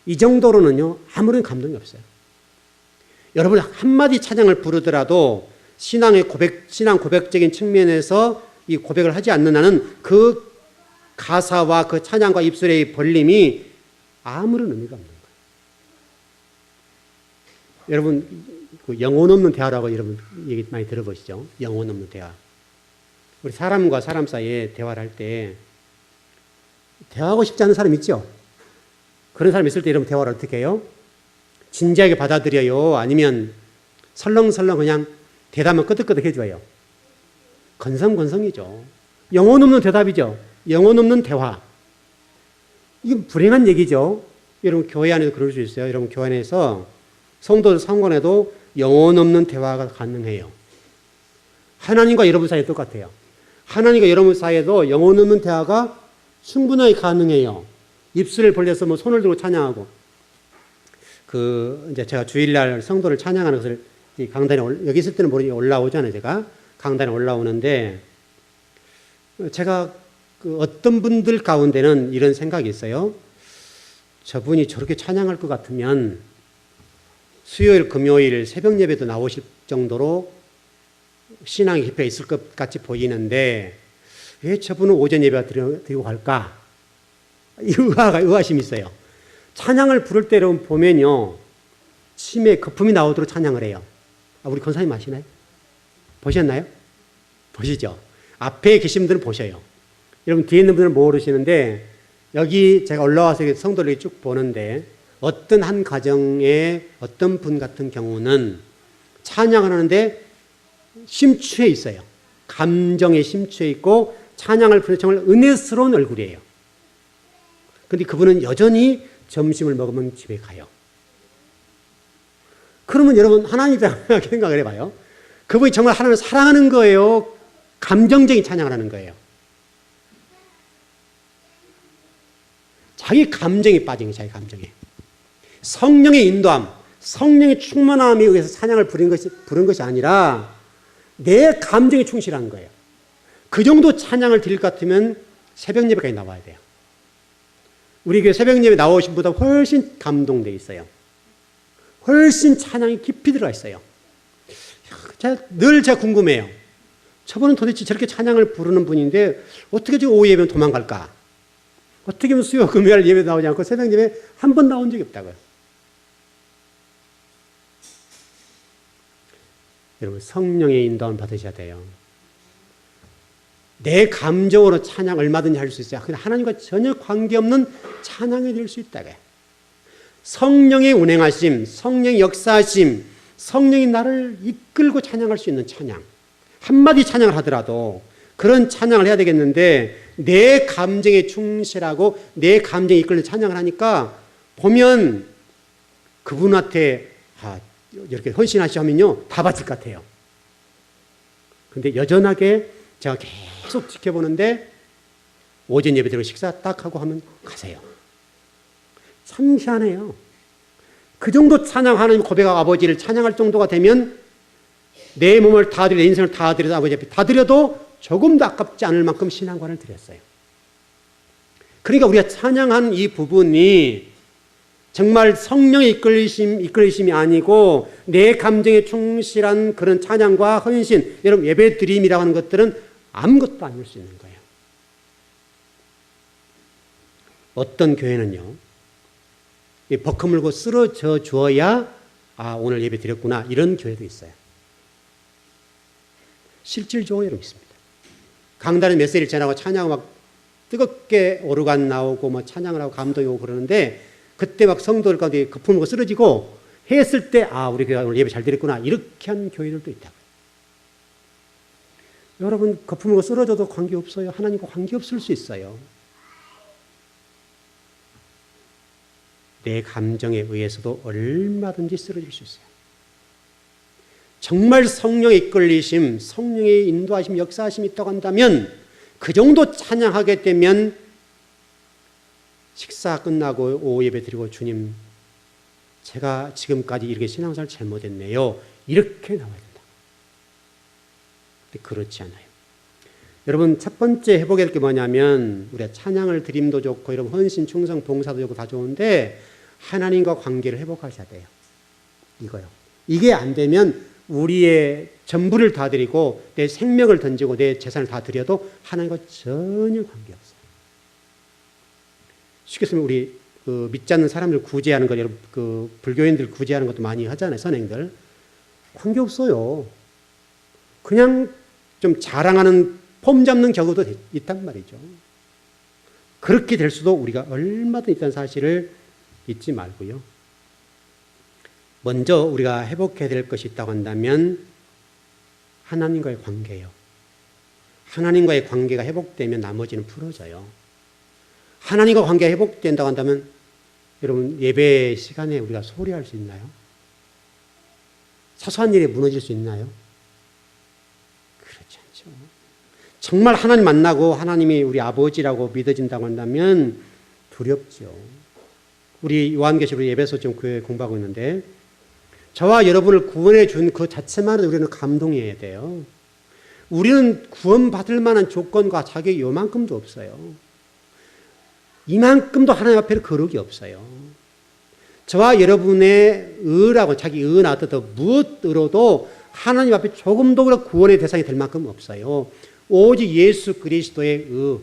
이 정도로는요 아무런 감동이 없어요. 여러분 한마디 찬양을 부르더라도 신앙 고백적인 측면에서 이 고백을 하지 않는 한은 그 가사와 그 찬양과 입술의 벌림이 아무런 의미가 없는 거예요. 여러분 그 영혼 없는 대화라고 여러분 얘기 많이 들어보시죠? 영혼 없는 대화. 우리 사람과 사람 사이에 대화를 할 때 대화하고 싶지 않은 사람 있죠? 그런 사람 있을 때 여러분 대화를 어떻게 해요? 진지하게 받아들여요? 아니면 설렁설렁 그냥 대답만 끄덕끄덕 해줘요? 건성건성이죠. 영혼 없는 대답이죠. 영혼 없는 대화. 이건 불행한 얘기죠. 여러분 교회 안에서 그럴 수 있어요. 여러분 교회 안에서 성도들 상관에도 영혼 없는 대화가 가능해요. 하나님과 여러분 사이에 똑같아요. 하나님과 여러분 사이에도 영혼 없는 대화가 충분하게 가능해요. 입술을 벌려서 뭐 손을 들고 찬양하고, 이제 제가 주일날 성도를 찬양하는 것을 이 강단에 여기 있을 때는 모르니 올라오잖아요. 제가 강단에 올라오는데 제가 어떤 분들 가운데는 이런 생각이 있어요. 저분이 저렇게 찬양할 것 같으면 수요일, 금요일 새벽 예배도 나오실 정도로 신앙의 깊이가 있을 것 같이 보이는데 왜 저분은 오전 예배 드리고 갈까? 이 의아심이 있어요. 찬양을 부를 때 여러분 보면요, 침에 거품이 나오도록 찬양을 해요. 우리 권사님 아시나요? 보셨나요? 보시죠. 앞에 계신 분들은 보셔요. 여러분 뒤에 있는 분들은 모르시는데 여기 제가 올라와서 성도를 쭉 보는데 어떤 한 가정의 어떤 분 같은 경우는 찬양을 하는데 심취해 있어요. 감정에 심취해 있고 찬양을 부르는 정말 은혜스러운 얼굴이에요. 그런데 그분은 여전히 점심을 먹으면 집에 가요. 그러면 여러분 하나님 입장에서 생각을 해봐요. 그분이 정말 하나님을 사랑하는 거예요? 감정적인 찬양을 하는 거예요? 자기 감정에 빠진 거예요. 자기 감정에. 성령의 인도함, 성령의 충만함에 의해서 찬양을 부른 것이 아니라 내 감정에 충실한 거예요. 그 정도 찬양을 드릴 것 같으면 새벽 예배까지 나와야 돼요. 우리 교회 새벽 예배 나오신 분보다 훨씬 감동되어 있어요. 훨씬 찬양이 깊이 들어가 있어요. 늘 제가 궁금해요. 저분은 도대체 저렇게 찬양을 부르는 분인데 어떻게 지금 오후 예배는 도망갈까? 어떻게 하면 수요 금요일 예배 나오지 않고 새벽 예배 한 번 나온 적이 없다고요. 여러분 성령의 인도함을 받으셔야 돼요. 내 감정으로 찬양 얼마든지 할 수 있어요. 근데 하나님과 전혀 관계없는 찬양이 될 수 있다고요. 성령의 운행하심, 성령의 역사하심, 성령이 나를 이끌고 찬양할 수 있는 찬양. 한마디 찬양을 하더라도 그런 찬양을 해야 되겠는데 내 감정에 충실하고 내 감정에 이끌는 찬양을 하니까 보면 그분한테 이렇게 헌신하시면요 다 바칠 것 같아요. 그런데 여전하게 제가 계속 지켜보는데 오전 예배 드리고 식사 딱 하고 하면 가세요. 참 희한해요. 그 정도 찬양하는 고백하고 아버지를 찬양할 정도가 되면 내 몸을 다 드려, 내 인생을 다 드려서 아버지 앞에 다 드려도 조금도 아깝지 않을 만큼 신앙관을 드렸어요. 그러니까 우리가 찬양한 이 부분이 정말 성령의 이끌리심이 아니고 내 감정에 충실한 그런 찬양과 헌신, 여러분 예배 드림이라고 하는 것들은 아무것도 아닐 수 있는 거예요. 어떤 교회는요, 버커물고 쓰러져 주어야 오늘 예배 드렸구나 이런 교회도 있어요. 실질적으로 여러분 있습니다. 강단에 메시지를 전하고 찬양하고 막 뜨겁게 오르간 나오고 뭐 찬양을 하고 감동이 오고 그러는데 그때 막 성도들 가운데 거품을 쓰러지고 했을 때 우리 교회가 오늘 예배 잘 드렸구나 이렇게 한 교회들도 있다고요. 여러분 거품을 쓰러져도 관계없어요. 하나님과 관계없을 수 있어요. 내 감정에 의해서도 얼마든지 쓰러질 수 있어요. 정말 성령의 이끌리심, 성령의 인도하심, 역사하심이 있다고 한다면 그 정도 찬양하게 되면 식사 끝나고 오후 예배 드리고 주님 제가 지금까지 이렇게 신앙생활 잘못했네요. 이렇게 나와야 된다. 근데 그렇지 않아요. 여러분 첫 번째 회복해야 될 게 뭐냐면 우리가 찬양을 드림도 좋고 여러분 헌신, 충성, 봉사도 좋고 다 좋은데 하나님과 관계를 회복하셔야 돼요. 이거요. 이게 안 되면 우리의 전부를 다 드리고 내 생명을 던지고 내 재산을 다 드려도 하나님과 전혀 관계없어요. 쉽게 말하면 우리 그 믿지 않는 사람들 구제하는 거, 그 불교인들 구제하는 것도 많이 하잖아요, 선행들. 관계없어요. 그냥 좀 자랑하는 폼 잡는 경우도 있단 말이죠. 그렇게 될 수도 우리가 얼마든지 있다는 사실을 잊지 말고요. 먼저 우리가 회복해야 될 것이 있다고 한다면 하나님과의 관계예요. 하나님과의 관계가 회복되면 나머지는 풀어져요. 하나님과 관계가 회복된다고 한다면 여러분 예배 시간에 우리가 소리할 수 있나요? 사소한 일에 무너질 수 있나요? 그렇지 않죠. 정말 하나님 만나고 하나님이 우리 아버지라고 믿어진다고 한다면 두렵죠. 우리 요한계시록 예배소 지금 교회 공부하고 있는데 저와 여러분을 구원해 준 그 자체만으로 우리는 감동해야 돼요. 우리는 구원받을 만한 조건과 자격이 요만큼도 없어요. 이만큼도 하나님 앞에 거룩이 없어요. 저와 여러분의 의라고 자기 의나 더 무엇으로도 하나님 앞에 조금도 구원의 대상이 될 만큼 없어요. 오직 예수 그리스도의 의,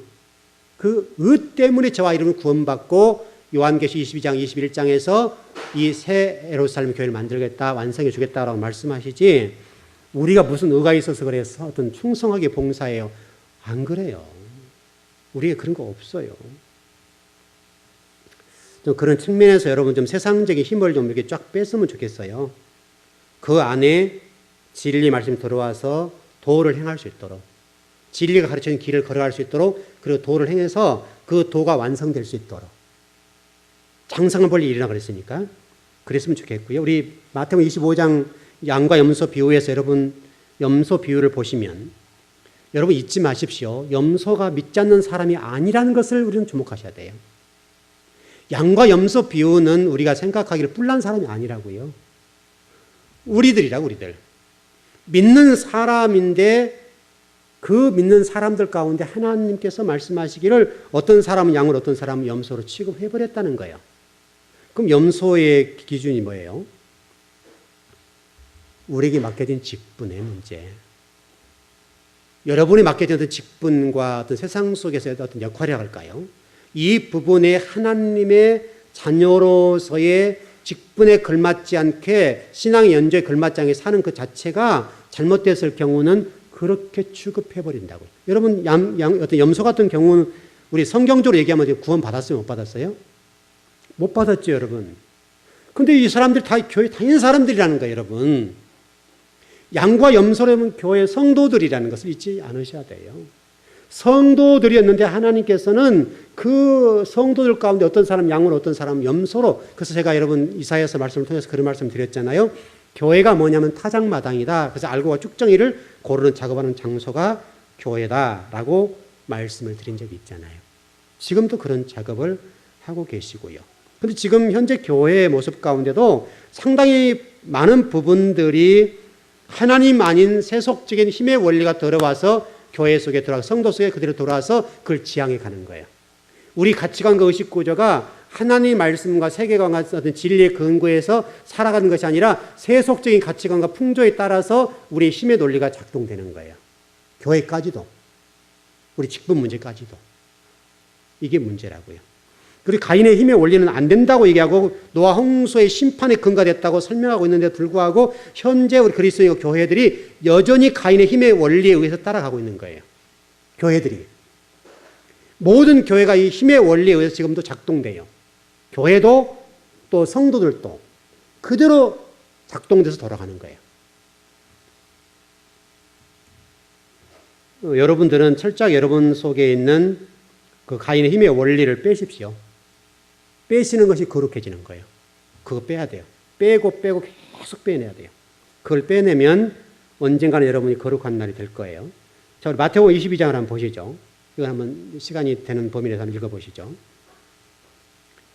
그 의 때문에 저와 여러분 구원받고 요한계시 22장 21장에서 이 새 예루살렘 교회를 만들겠다, 완성해 주겠다라고 말씀하시지 우리가 무슨 의가 있어서 그래서 어떤 충성하게 봉사해요. 안 그래요. 우리가 그런 거 없어요. 좀 그런 측면에서 여러분 좀 세상적인 힘을 좀 이렇게 쫙 뺐으면 좋겠어요. 그 안에 진리 말씀이 들어와서 도를 행할 수 있도록, 진리가 가르치는 길을 걸어갈 수 있도록, 그리고 도를 행해서 그 도가 완성될 수 있도록. 장성을 볼 일이라 그랬으니까 그랬으면 좋겠고요. 우리 마태복음 25장 양과 염소 비유에서 여러분 염소 비유를 보시면 여러분 잊지 마십시오. 염소가 믿지 않는 사람이 아니라는 것을 우리는 주목하셔야 돼요. 양과 염소 비유는 우리가 생각하기를 뿔난 사람이 아니라고요. 우리들이라고, 우리들. 믿는 사람인데 그 믿는 사람들 가운데 하나님께서 말씀하시기를 어떤 사람은 양을 어떤 사람은 염소로 취급해버렸다는 거예요. 그럼 염소의 기준이 뭐예요? 우리에게 맡겨진 직분의 문제. 여러분이 맡겨진 어떤 직분과 어떤 세상 속에서의 어떤 역할이라고 할까요? 이 부분에 하나님의 자녀로서의 직분에 걸맞지 않게 신앙의 연조에 걸맞지 않게 사는 그 자체가 잘못됐을 경우는 그렇게 취급해버린다고요. 여러분 어떤 염소 같은 경우는 우리 성경적으로 얘기하면 구원 받았어요? 못 받았어요? 못 받았죠, 여러분. 근데 이 사람들이 다 교회 다니는 사람들이라는 거예요, 여러분. 양과 염소라면 교회 성도들이라는 것을 잊지 않으셔야 돼요. 성도들이었는데 하나님께서는 그 성도들 가운데 어떤 사람 양으로 어떤 사람 염소로, 그래서 제가 여러분 이사야서 말씀을 통해서 그런 말씀 드렸잖아요. 교회가 뭐냐면 타작마당이다. 그래서 알고와 쭉정이를 고르는 작업하는 장소가 교회다라고 말씀을 드린 적이 있잖아요. 지금도 그런 작업을 하고 계시고요. 그런데 지금 현재 교회의 모습 가운데도 상당히 많은 부분들이 하나님 아닌 세속적인 힘의 원리가 들어와서 교회 속에 들어와서 성도 속에 그대로 들어와서 그걸 지향해 가는 거예요. 우리 가치관과 의식 구조가 하나님의 말씀과 세계관과 어떤 진리의 근거에서 살아가는 것이 아니라 세속적인 가치관과 풍조에 따라서 우리의 힘의 논리가 작동되는 거예요. 교회까지도, 우리 직분 문제까지도. 이게 문제라고요. 그리고 가인의 힘의 원리는 안 된다고 얘기하고 노아 홍수의 심판에 근거됐다고 설명하고 있는데 불구하고 현재 우리 그리스도 교회들이 여전히 가인의 힘의 원리에 의해서 따라가고 있는 거예요. 교회들이. 모든 교회가 이 힘의 원리에 의해서 지금도 작동돼요. 교회도 또 성도들도 그대로 작동돼서 돌아가는 거예요. 여러분들은 철저하게 여러분 속에 있는 그 가인의 힘의 원리를 빼십시오. 빼시는 것이 거룩해지는 거예요. 그거 빼야 돼요. 빼고 계속 빼내야 돼요. 그걸 빼내면 언젠가는 여러분이 거룩한 날이 될 거예요. 자, 우리 마태복음 22장을 한번 보시죠. 이건 한번 시간이 되는 범위 내에서 한번 읽어보시죠.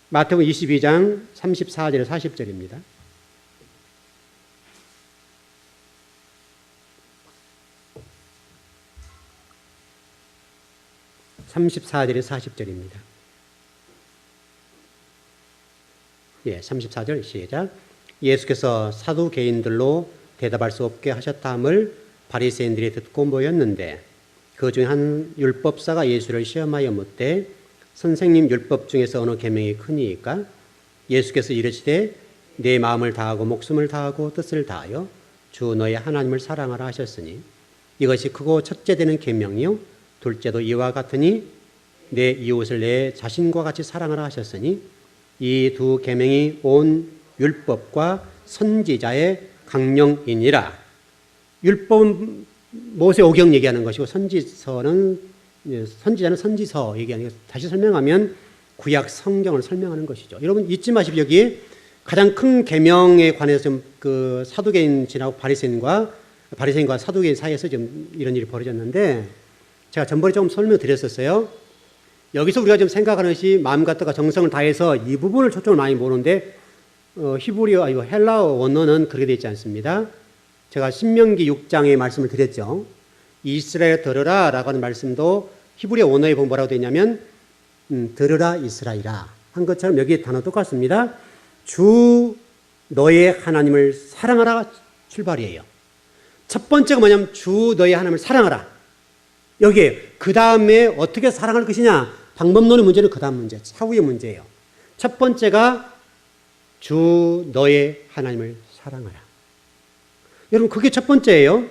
마태복음 22장 34절에서 40절입니다. (34절에서 40절입니다) 예, 34절 시작. 예수께서 사두개인들로 대답할 수 없게 하셨다 함을 바리새인들이 듣고 모였는데 그 중에 한 율법사가 예수를 시험하여 묻되 선생님 율법 중에서 어느 계명이 크니까? 예수께서 이르시되 내 마음을 다하고 목숨을 다하고 뜻을 다하여 주 너의 하나님을 사랑하라 하셨으니 이것이 크고 첫째 되는 계명이요 둘째도 이와 같으니 내 이웃을 내 자신과 같이 사랑하라 하셨으니 이 두 계명이 온 율법과 선지자의 강령이니라. 율법은 모세오경 얘기하는 것이고 선지자는 선지서 얘기하는 것. 다시 설명하면 구약 성경을 설명하는 것이죠. 여러분 잊지 마십시오. 여기 가장 큰 계명에 관해서 좀 그 사두개인들하고 바리새인과 사두개인 사이에서 좀 이런 일이 벌어졌는데 제가 전번에 조금 설명드렸었어요. 여기서 우리가 좀 생각하는 것이 마음과 뜻과 정성을 다해서 이 부분을 초점을 많이 보는데 히브리어, 헬라어 원어는 그렇게 되어 있지 않습니다. 제가 신명기 6장에 말씀을 드렸죠. 이스라엘 들으라 라고 하는 말씀도 히브리어 원어에 보면 뭐라고 되어 있냐면 들으라 이스라엘아 한 것처럼 여기 단어 똑같습니다. 주 너의 하나님을 사랑하라 출발이에요. 첫 번째가 뭐냐면 주 너의 하나님을 사랑하라. 여기에 그 다음에 어떻게 사랑할 것이냐 방법론의 문제는 그 다음 문제 차후의 문제예요. 첫 번째가 주 너의 하나님을 사랑하라. 여러분 그게 첫 번째예요.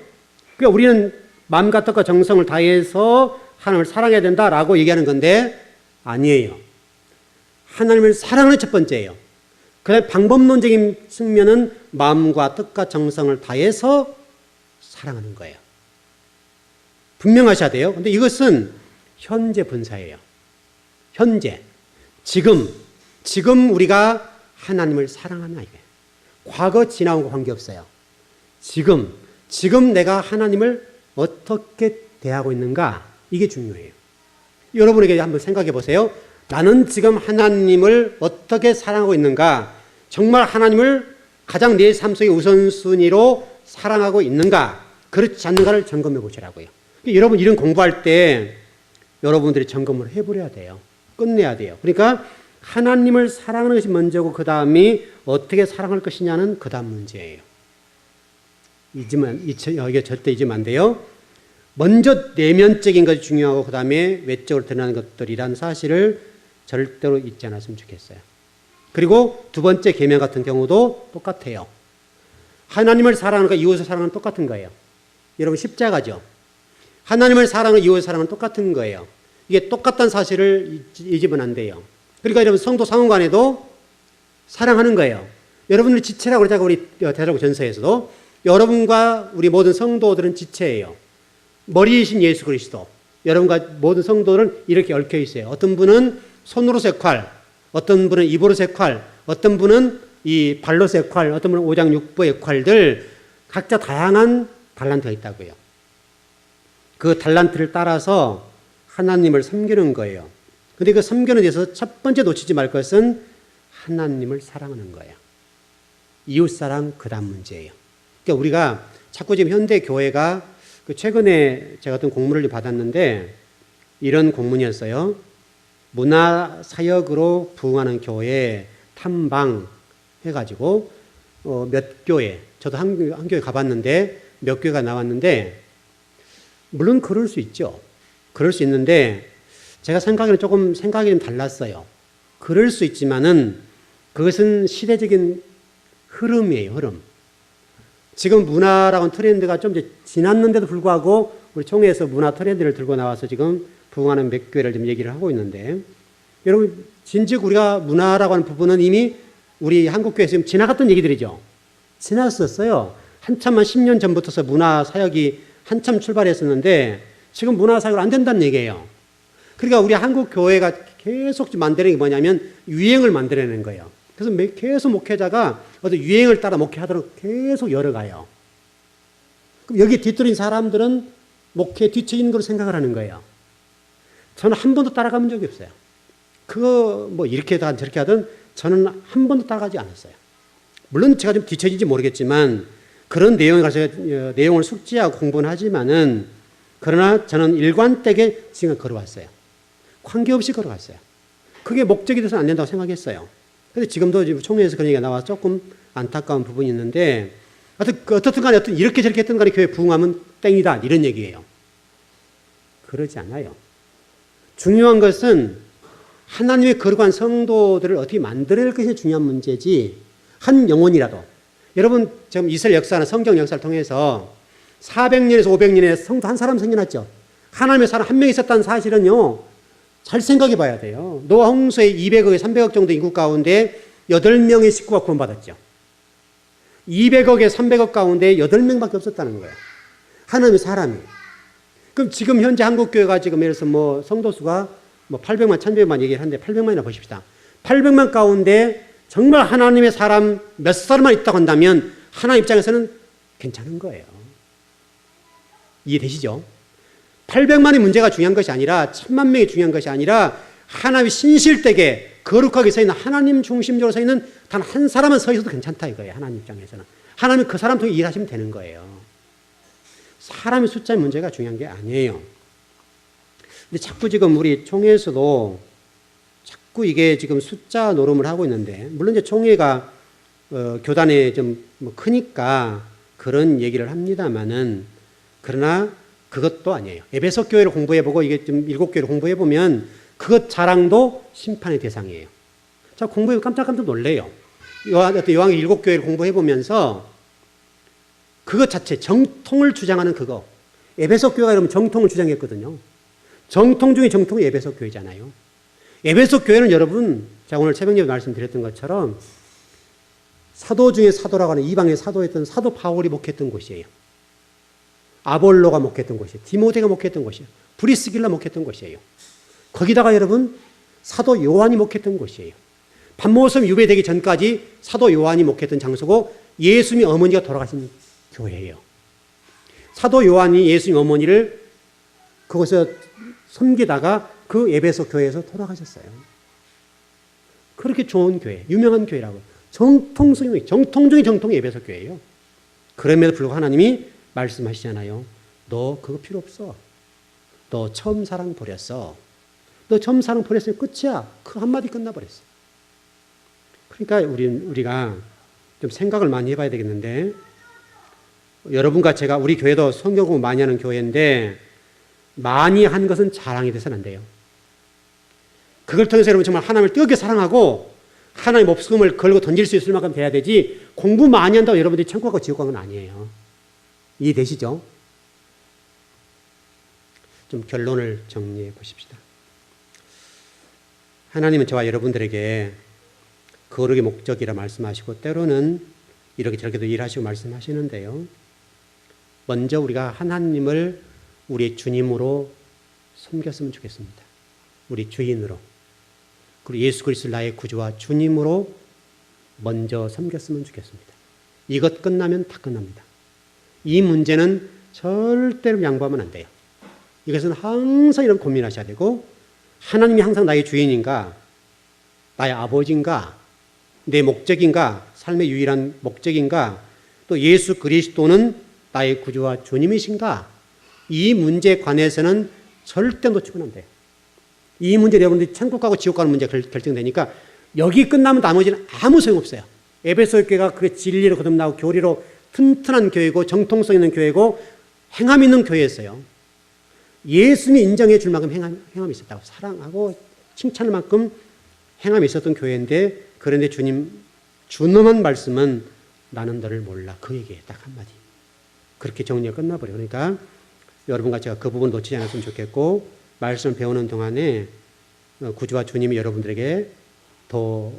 그러니까 우리는 마음과 뜻과 정성을 다해서 하나님을 사랑해야 된다라고 얘기하는 건데 아니에요. 하나님을 사랑하는 첫 번째예요. 그다음에 방법론적인 측면은 마음과 뜻과 정성을 다해서 사랑하는 거예요. 분명하셔야 돼요. 근데 이것은 현재 분사예요. 현재. 지금 우리가 하나님을 사랑하나 이게. 과거 지나온 거 관계없어요. 지금 내가 하나님을 어떻게 대하고 있는가 이게 중요해요. 여러분에게 한번 생각해 보세요. 나는 지금 하나님을 어떻게 사랑하고 있는가? 정말 하나님을 가장 내 삶 속의 우선순위로 사랑하고 있는가? 그렇지 않는가를 점검해 보시라고요. 여러분 이런 공부할 때 여러분들이 점검을 해버려야 돼요. 끝내야 돼요. 그러니까 하나님을 사랑하는 것이 먼저고 그 다음이 어떻게 사랑할 것이냐는 그 다음 문제예요. 이게 절대 잊으면 안 돼요. 먼저 내면적인 것이 중요하고 그 다음에 외적으로 드러나는 것들이라는 사실을 절대로 잊지 않았으면 좋겠어요. 그리고 두 번째 계명 같은 경우도 똑같아요. 하나님을 사랑하는 것과 이웃을 사랑하는 똑같은 거예요. 여러분 십자가죠. 하나님을 사랑하는 이웃을 사랑하는 똑같은 거예요. 이게 똑같다는 사실을 잊으면 안 돼요. 그러니까 여러분 성도 상호간에도 사랑하는 거예요. 여러분들 지체라고 그러자고 우리 대사록 전서에서도 여러분과 우리 모든 성도들은 지체예요. 머리이신 예수 그리스도. 여러분과 모든 성도들은 이렇게 얽혀 있어요. 어떤 분은 손으로서의 칼, 어떤 분은 입으로서의 칼, 어떤 분은 이 발로서의 칼, 어떤 분은 오장육부의 칼들 각자 다양한 달란트가 있다고요. 그 달란트를 따라서 하나님을 섬기는 거예요. 근데 그 섬기는 데서 첫 번째 놓치지 말 것은 하나님을 사랑하는 거예요. 이웃사랑 그 다음 문제예요. 그러니까 우리가 자꾸 지금 현대 교회가 최근에 제가 어떤 공문을 받았는데 이런 공문이었어요. 문화사역으로 부흥하는 교회 탐방 해가지고 몇 교회, 저도 한 교회 가봤는데 몇 교회가 나왔는데 물론 그럴 수 있죠. 그럴 수 있는데 제가 생각에는 조금 생각이 좀 달랐어요. 그럴 수 있지만은 그것은 시대적인 흐름이에요. 흐름. 지금 문화라는 트렌드가 좀 이제 지났는데도 불구하고 우리 총회에서 문화 트렌드를 들고 나와서 지금 부흥하는 몇 교회를 좀 얘기를 하고 있는데 여러분 진즉 우리가 문화라고 하는 부분은 이미 우리 한국교회에서 지금 지나갔던 얘기들이죠. 지났었어요. 한참만 10년 전부터서 문화 사역이 한참 출발했었는데 지금 문화 사역을 안 된다는 얘기예요. 그러니까 우리 한국교회가 계속 만드는 게 뭐냐면 유행을 만들어내는 거예요. 그래서 계속 목회자가 어떤 유행을 따라 목회하도록 계속 열어가요. 그럼 여기 뒤떨어진 사람들은 목회 뒤처진 걸로 생각을 하는 거예요. 저는 한 번도 따라가본 적이 없어요. 그거 뭐 이렇게 하든 저렇게 하든 저는 한 번도 따라가지 않았어요. 물론 제가 좀 뒤처진지 모르겠지만 그런 내용에 가서 내용을 숙지하고 공부는 하지만은 그러나 저는 일관되게 지금 걸어왔어요. 관계없이 걸어갔어요. 그게 목적이 돼서는 안 된다고 생각했어요. 그런데 지금도 지금 총회에서 그런 얘기가 나와서 조금 안타까운 부분이 있는데 어떻든 간에 이렇게 저렇게 했던 간에 교회 부흥하면 땡이다 이런 얘기예요. 그러지 않아요. 중요한 것은 하나님의 거룩한 성도들을 어떻게 만들어낼 것이 중요한 문제지, 한 영혼이라도. 여러분 지금 이스라엘 역사나 성경 역사를 통해서 400년에서 500년에 성도 한 사람 생겨났죠. 하나님의 사람 한 명 있었다는 사실은요, 잘 생각해 봐야 돼요. 노아 홍수에 200억에 300억 정도 인구 가운데 8명의 식구가 구원받았죠. 200억에 300억 가운데 8명밖에 없었다는 거예요. 하나님의 사람이. 그럼 지금 현재 한국교회가 지금 예를 들어서 뭐 성도수가 뭐 800만, 1100만 얘기를 하는데 800만이나 보십시다. 800만 가운데 정말 하나님의 사람 몇 사람만 있다고 한다면 하나님 입장에서는 괜찮은 거예요. 이해되시죠? 800만의 문제가 중요한 것이 아니라 1000만 명이 중요한 것이 아니라 하나님의 신실되게 거룩하게 서 있는, 하나님 중심적으로 서 있는 단 한 사람만 서 있어도 괜찮다 이거예요. 하나님 입장에서는. 하나님은 그 사람 통해 일하시면 되는 거예요. 사람의 숫자의 문제가 중요한 게 아니에요. 근데 자꾸 지금 우리 총회에서도 자꾸 이게 지금 숫자 노름을 하고 있는데, 물론 이제 총회가 교단에 좀 뭐 크니까 그런 얘기를 합니다만은, 그러나 그것도 아니에요. 에베소 교회를 공부해보고 이게 좀 7교회를 공부해보면 그것 자랑도 심판의 대상이에요. 자, 공부해 깜짝깜짝 놀래요. 요한의 7교회를 공부해보면서 그것 자체, 정통을 주장하는 그거. 에베소 교회가 여러분 정통을 주장했거든요. 정통 중에 정통이 에베소 교회잖아요. 에베소 교회는 여러분, 제가 오늘 새벽녘에 말씀드렸던 것처럼 사도 중에 사도라고 하는 이방의 사도였던 사도 바울이 목했던 곳이에요. 아볼로가 목했던 곳이에요. 디모데가 목했던 곳이에요. 브리스길라 목했던 곳이에요. 거기다가 여러분 사도 요한이 목했던 곳이에요. 반모섬 유배되기 전까지 사도 요한이 목했던 장소고 예수님의 어머니가 돌아가신 교회예요. 사도 요한이 예수님 어머니를 그곳에서 섬기다가 그 에베소 교회에서 돌아가셨어요. 그렇게 좋은 교회, 유명한 교회라고. 정통 중에 정통이 에베소 교회예요. 그럼에도 불구하고 하나님이 말씀하시잖아요. 너 그거 필요 없어. 너 처음 사랑 버렸어. 너 처음 사랑 버렸으면 끝이야. 그 한마디 끝나버렸어. 그러니까 우리가 좀 생각을 많이 해봐야 되겠는데, 여러분과 제가, 우리 교회도 성경 공부 많이 하는 교회인데 많이 한 것은 자랑이 돼서는 안 돼요. 그걸 통해서 여러분 정말 하나님을 뜨겁게 사랑하고 하나님의 목숨을 걸고 던질 수 있을 만큼 돼야 되지, 공부 많이 한다고 여러분들이 천국 가고 지옥 가는 건 아니에요. 이해되시죠? 좀 결론을 정리해 보십시다. 하나님은 저와 여러분들에게 거룩의 목적이라 말씀하시고 때로는 이렇게 저렇게도 일하시고 말씀하시는데요. 먼저 우리가 하나님을 우리의 주님으로 섬겼으면 좋겠습니다. 우리 주인으로. 그리고 예수 그리스도 나의 구주와 주님으로 먼저 섬겼으면 좋겠습니다. 이것 끝나면 다 끝납니다. 이 문제는 절대로 양보하면 안 돼요. 이것은 항상 이런 고민하셔야 되고, 하나님이 항상 나의 주인인가, 나의 아버지인가, 내 목적인가, 삶의 유일한 목적인가, 또 예수 그리스도는 나의 구주와 주님이신가, 이 문제에 관해서는 절대 놓치면 안 돼요. 이 문제 여러분들이 천국 가고 지옥 가는 문제가 결정되니까 여기 끝나면 나머지는 아무 소용없어요. 에베소 교회가 그 진리로 거듭나고 교리로 튼튼한 교회고 정통성 있는 교회고 행함 있는 교회였어요. 예수님이 인정해 줄 만큼 행함이 있었다고, 사랑하고 칭찬할 만큼 행함이 있었던 교회인데, 그런데 주님 준엄한 말씀은 나는 너를 몰라. 그 얘기에 딱 한마디. 그렇게 정리가 끝나버려요. 그러니까 여러분과 제가 그 부분 놓치지 않았으면 좋겠고, 말씀을 배우는 동안에 구주와 주님이 여러분들에게 더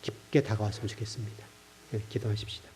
깊게 다가왔으면 좋겠습니다. 기도하십시다.